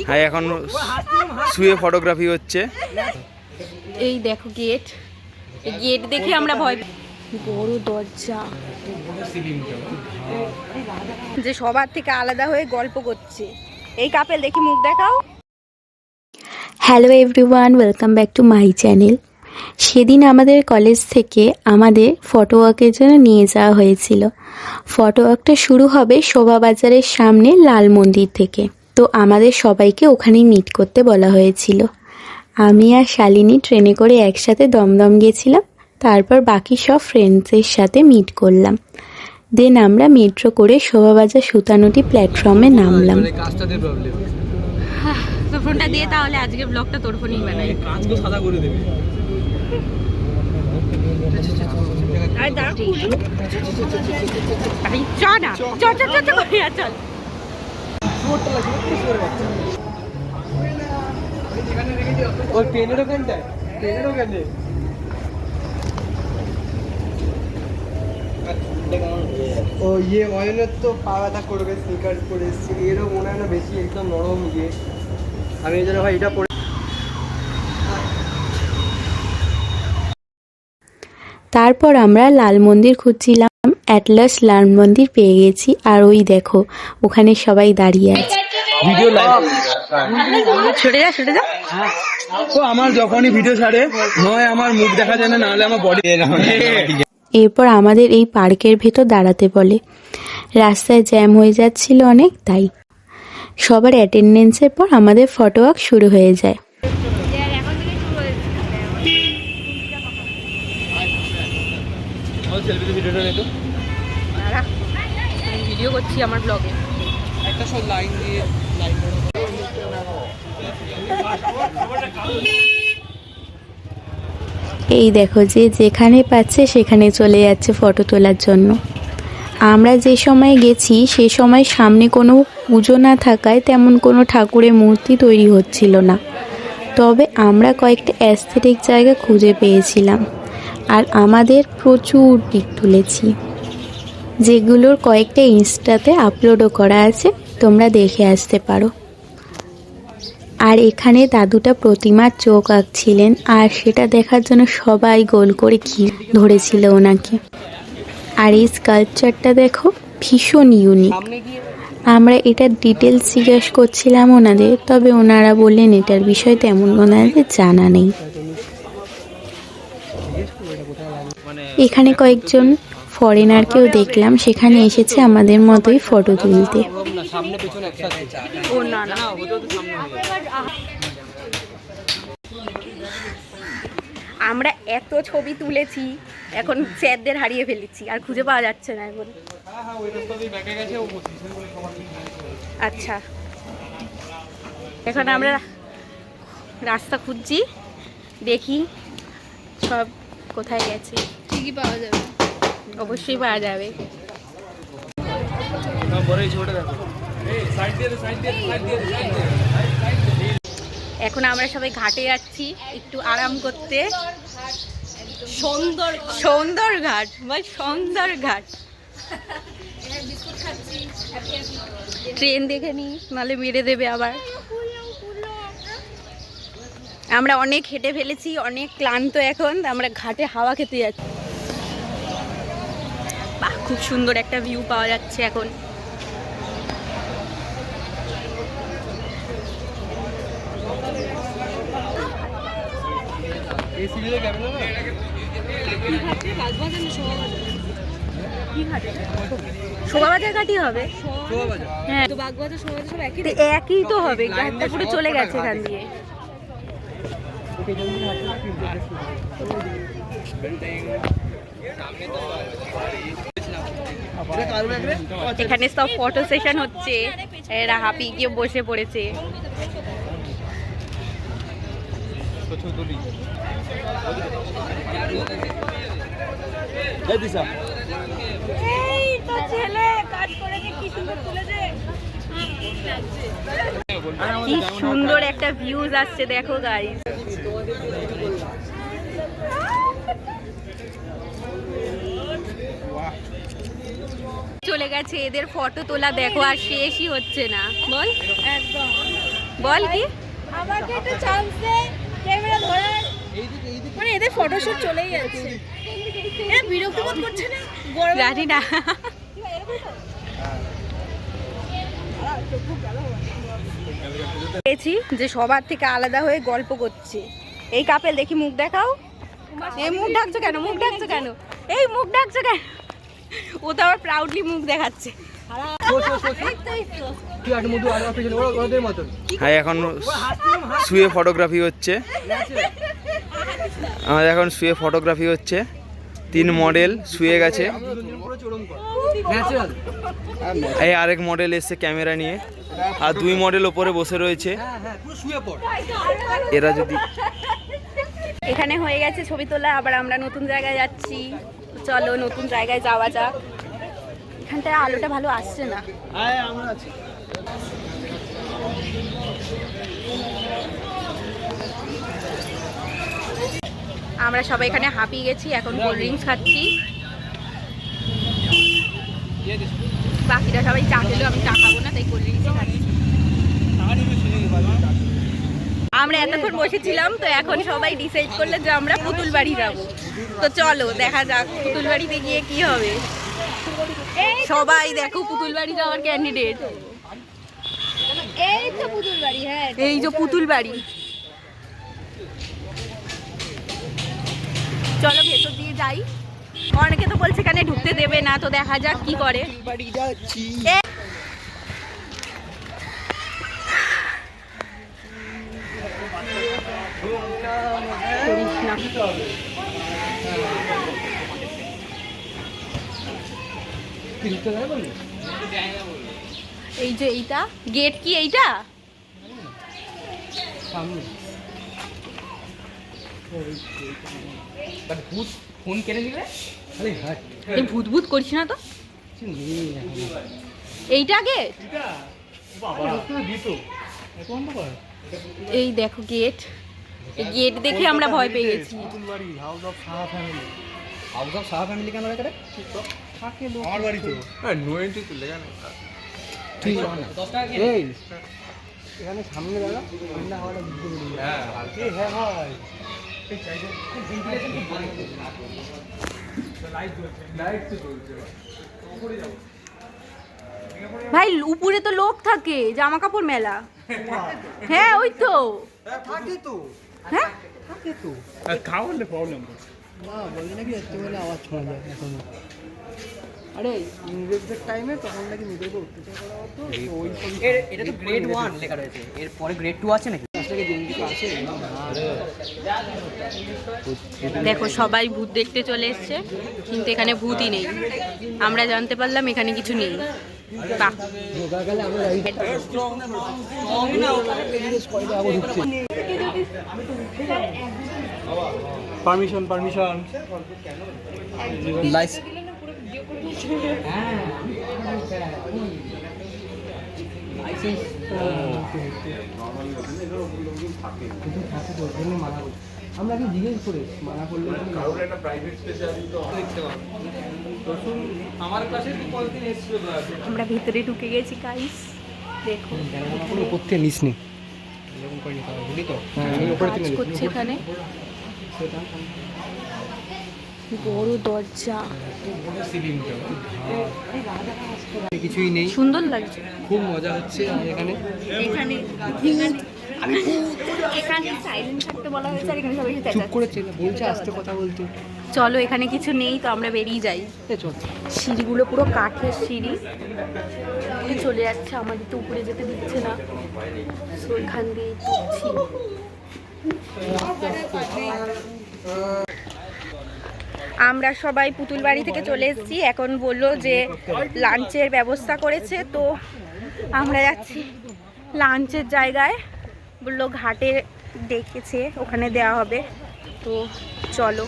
হ্যাঁ এখন শুয়ে ফটোগ্রাফি হচ্ছে। এই দেখো গেট, গেট দেখে আমরা ভয়, বড় দরজা যে সবার থেকে আলাদা হয়ে গল্প করছে। এই কাপেল দেখি মুখ দেখাও। Hello everyone, welcome back to my channel. সেদিন আমাদের কলেজ থেকে আমাদের ফটো ওয়াকের জন্য নিয়ে যাওয়া হয়েছিল। ফটো ওয়াকটা শুরু হবে শোভাবাজারের সামনে লাল মন্দির থেকে। তো আমাদের সবাইকে ওখানেই মিট করতে বলা হয়েছিল। আমি আর শালিনী ট্রেনে করে একসাথে দমদম গেছিলাম, তারপর বাকি সব ফ্রেন্ডসের সাথে মিট করলাম। দেন আমরা মেট্রো করে শোভাবাজার সুতানুটি প্ল্যাটফর্মে নামলাম। তো ফোনটা দিয়ে তাহলে আজকে ব্লগটা তোর ফোনেই বানাই। কাঁচগুলো সাদা করে দেবে। আরে দাঁড়া, আরে চ না, চ চ চ চ করে চল। ওই পেনের ওখানটা, পেনের ওখানে ও ইয়ে অয়নের তো পা ব্যথা করবে, স্নিকার্স পরে এসেছি। এরও মনে হয় না বেশি একদম নরম ইয়ে। আমি এই জন্য ভাই এটা পরে। তারপর আমরা লাল মন্দির খুঁজছিলাম, অ্যাটলাস লাল মন্দির পেয়ে গেছি। আর ওই দেখো ওখানে সবাই দাঁড়িয়ে আছে। ভিডিও লাইভ সরে যা, সরে যা। তো আমার যখনই ভিডিও ছাড়ে নয় আমার মুখ দেখা যায় না, নাহলে আমার বডি। এরপর আমাদের এই পার্কের ভেতর দাঁড়াতে বলে। রাস্তায় জ্যাম হয়ে যাচ্ছিল অনেক, তাই সবার অ্যাটেন্ডেন্সের পর আমাদের ফটো ওয়াক শুরু হয়ে যায়। ভিডিও করছি আমার ব্লগে। একটা সব লাইন দিয়ে লাইন এই দেখো যে যেখানে পাচ্ছে সেখানে চলে যাচ্ছে ফটো তোলার জন্য। আমরা যে সময় গেছি সে সময় সামনে কোনো পুজো না থাকায় তেমন কোনো ঠাকুরের মূর্তি তৈরি হচ্ছিল না। তবে আমরা কয়েকটা অ্যাস্থেটিক জায়গা খুঁজে পেয়েছিলাম আর আমাদের প্রচুর পিক তুলেছি, যেগুলোর কয়েকটা ইনস্টাতে আপলোডও করা আছে, তোমরা দেখে আসতে পারো। আর এখানে দাদুটা প্রতিমার চোখ আঁকছিলেন, আর সেটা দেখার জন্য সবাই গোল করে ঘিরে ধরেছিল ওনাকে। আর এই স্কাল্পচারটা দেখো, ভীষণ ইউনিক। আমরা এটার ডিটেলস জিজ্ঞেস করছিলাম ওনাদের, তবে ওনারা বললেন এটার বিষয় তেমন ওনাদের জানা নেই। এখানে কয়েকজন ফরেনারকেও দেখলাম, সেখানে এসেছে আমাদের মতোই ফটো তুলতে। আমরা এত ছবি তুলেছি, এখন স্যারদের হারিয়ে ফেলেছি আর খুঁজে পাওয়া যাচ্ছে না এখন। আচ্ছা, এখন আমরা রাস্তা খুঁজছি, দেখি সব কোথায় গেছে। ঠিকই পাওয়া যাবে, অবশ্যই পাওয়া যাবে। এখন আমরা সবাই ঘাটে যাচ্ছি একটু আরাম করতে। সুন্দর ঘাট বা সুন্দর ঘাট। ট্রেন দেখে নি, নাহলে মেরে দেবে আবার। আমরা অনেক হেঁটে ফেলেছি, অনেক ক্লান্ত এখন। আমরা ঘাটে হাওয়া খেতে যাচ্ছি। বাহ, খুব সুন্দর একটা ভিউ পাওয়া যাচ্ছে এখন। শোভাবাজার ঘাটই হবে। হ্যাঁ, একই তো হবে, ঘাটটা পুরো চলে গেছে এখান দিয়ে। এখানে সব ফটো সেশন হচ্ছে, এরা হাঁপি গিয়ে বসে পড়েছে। কি সুন্দর একটা ভিউজ আসছে দেখো গাইস। চলে গেছে, এদের ফটো তোলা দেখো আর শেষই হচ্ছে না। বল, একদম বল কি আমাকে একটা চান্স দে ক্যামেরা ধরার। মানে এদের ফটোশুট চলেই যাচ্ছে, এরা বিরক্ত বোধ করছে না? জানি না। দেখেছি যে সবার থেকে আলাদা হয়ে গল্প করছে। এই কাপেল দেখি মুখ দেখাও। এই মুখ ঢাকছো কেন? মুখ ঢাকছো কেন? এই মুখ ঢাকছো কেন? ও তো আবার প্রাউডলি মুখ দেখাচ্ছে। হ্যাঁ, এখন শুয়ে ফটোগ্রাফি হচ্ছে। আমাদের এখন শুয়ে ফটোগ্রাফি হচ্ছে। 3 মডেল শুয়ে গেছে। এই আরেক মডেল এসছে ক্যামেরা নিয়ে, আর 2 মডেল ওপরে বসে রয়েছে। এরা যদি এখানে হয়ে গেছে ছবি তোলা, আবার আমরা নতুন জায়গায় যাচ্ছি। চলো নতুন জায়গায় যাওয়া যাক। এখানটায় আলোটা ভালো আসছে না। আমরা সবাই এখানে হাঁপিয়ে গেছি, এখন কোল্ড ড্রিঙ্কস খাচ্ছি। বাকিরা সবাই চা খেলো, আমি চা খাবো না, তাই কোল্ড ড্রিঙ্কস খাচ্ছি। আমরা এতক্ষণ বসেছিলাম, তো এখন সবাই ডিসাইড করলো যে আমরা পুতুল বাড়ি যাব। তো চলো দেখা যাক পুতুল বাড়িতে গিয়ে কি হবে। সবাই দেখো পুতুল বাড়ি যাওয়ার ক্যান্ডিডেট। এই তো পুতুল বাড়ি। হ্যাঁ, এই যে পুতুল বাড়ি। চলো ভেতর দিয়ে যাই। অনেকে তো বলছে এখানে ঢুকতে দেবে না, তো দেখা যাক কি করে। বাড়ি যাচ্ছি। এই যে এইটা গেট, কি এইটা? ফোন কেড়ে নিলে? এই ভূত ভূত করছি না তো? এইটা গেট? এই দেখো গেট। গেট দেখে আমরা ভয় পেয়ে গেছি। হাউস অফ সাহা ফ্যামিলি কেন রে? থাকে লোক আমার বাড়ি তো। হ্যাঁ, নো এন্ট্রি তো লেখা নেই। ঠিক আছে। এই এখানে সামনে দাঁড়া, ঠান্ডা হাওয়াটা বুঝতে পারি। হ্যাঁ, এই হ্যাঁ ভাই। এই চাইছে ভেন্টিলেশন কি বন্ধ করতে না করব। তো লাইট তো জ্বলছে। উপরে যাও। ভাই উপরে তো লোক থাকে, জামা কাপড় মেলা। হ্যাঁ ওই তো থাকে তো। হ্যাঁ থাকে তো। খাওয়ালে প্রবলেম না বলছি নাকি এত বলে আওয়াজ শোনা যায় এখনো। আরে ইংরেজদের টাইমে তখন নাকি মিডলে অত্যাচার করা হতো। ওই এটা তো গ্রেড 1 লেখা রয়েছে, এর পরে গ্রেড 2 আছে নাকি? আসলে জেনজি আছে। দেখো সবাই ভূত দেখতে চলে এসছে, কিন্তু এখানে ভূতই নেই। আমরা জানতে পারলাম এখানে কিছু নেই। বাহ, পারমিশন আমরা কি জিজ্ঞেস করে মানা করলে আমার কাছে আমরা ভিতরে ঢুকে গেছি গাইস। দেখো করতে নিস নি এরকম করে নিতে হবে, বুঝলি তো? কাজ করছে এখানে। বড় দরজা, কিছুই নেই, সুন্দর লাগছে, খুব মজা হচ্ছে এখানে। এখানে এখানে সাইলেন্ট থাকতে বলা হয়েছে, আর এখানে সবাই চুপ চেঁচাচ্ছে। করেছে, বলছে আস্তে কথা বলতে। চলো এখানে কিছু নেই, তো আমরা বেরিয়ে যাই। চল। সিঁড়িগুলো পুরো কাঠের সিঁড়ি, চলে যাচ্ছে, আমাদের তো উপরে যেতে দিচ্ছে না, তো এখান দিয়ে উঠছি। আমরা সবাই পুতুল বাড়ি থেকে চলে এসেছি। এখন বললো যে লাঞ্চের ব্যবস্থা করেছে, তো আমরা যাচ্ছি লাঞ্চের জায়গায়। বললো ঘাটে ডেকেছে, ওখানে দেওয়া হবে, তো চলো।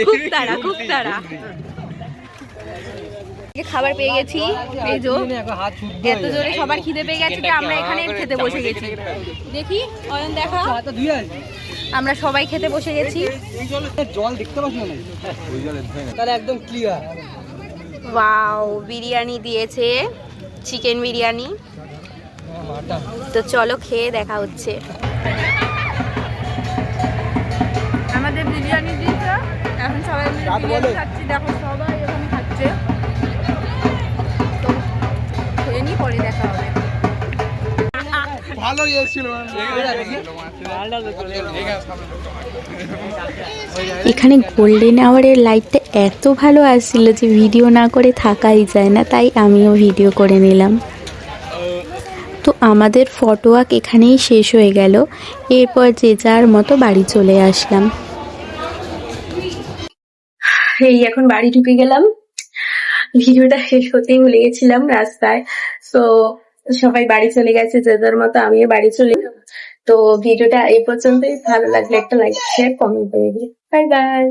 খুব তাড়া, খুব তাড়া। খাবার পেয়ে গেছি, এই যে এত জোরে সবার খিদে পেয়ে গেছে যে আমরা এখানে খেতে বসে গেছি। দেখি অয়ন দেখা, আমরা সবাই খেতে বসে গেছি। জল দেখতে পাচ্ছ না? ওই জলে তাহলে একদম ক্লিয়ার। ওয়াও, বিরিয়ানি দিয়েছে, চিকেন বিরিয়ানি। তো চলো খেয়ে দেখা হচ্ছে। আমাদের বিরিয়ানি দিয়েছে, এখন সবাই মিলে বিরিয়ানি খাচ্ছি। দেখো সবাই এখন খাচ্ছে, তো খেয়ে নি, পরে দেখা হবে। ভালো এসেছিল। এখানে গোল্ডেন আওয়ারের লাইটটা এত ভালো আসছিল যে ভিডিও না করে থাকাই যায় না, তাই আমিও ভিডিও করে নিলাম। তো আমাদের ফটো ওয়াক এখানেই শেষ হয়ে গেল। এরপর যে যার মতো বাড়ি চলে আসলাম। এই এখন বাড়ি ঢুকে গেলাম। ভিডিওটা শেষ করতেই ভুলে গেছিলাম রাস্তায়। তো সবাই বাড়ি চলে গেছে যে যার মতো, আমিও বাড়ি চলে গেলাম। তো ভিডিওটা এই পর্যন্তই। ভালো লাগলে একটা লাইক, শেয়ার, কমেন্ট করে দিই। Bye bye.